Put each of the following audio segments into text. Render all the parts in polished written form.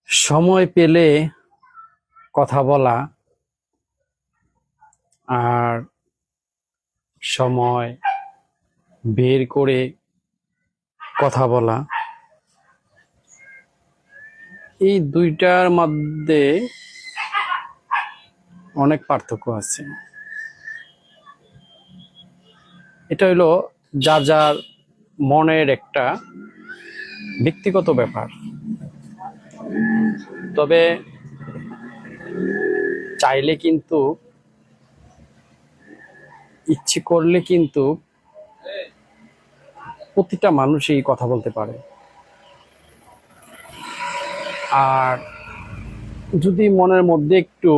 সময় পেলে কথা বলা আর সময় বের করে কথা বলা, এই দুইটার মধ্যে অনেক পার্থক্য আছে। এটা হলো যার যার মনের একটা ব্যক্তিগত ব্যাপার। তবে চাইলে কিন্তু, ইচ্ছে করলে কিন্তু প্রতিটা মানুষই কথা বলতে পারে। আর যদি মনের মধ্যে একটু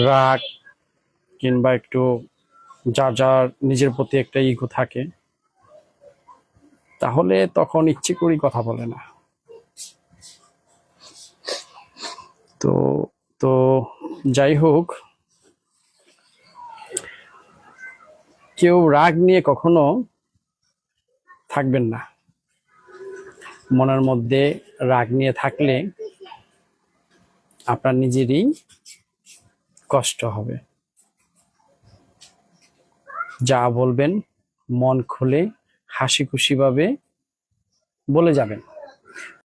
রাগ কিংবা একটু যার যার নিজের প্রতি একটা ইগো থাকে, তাহলে তখন ইচ্ছে করেই কথা বলে না। তো তো যাই হোক, কেউ রাগ নিয়ে কখনো থাকবেন না। মনের মধ্যে রাগ নিয়ে থাকলে আপনার নিজেরই কষ্ট হবে। যা বলবেন মন খুলে হাসি খুশি ভাবে বলে যাবেন।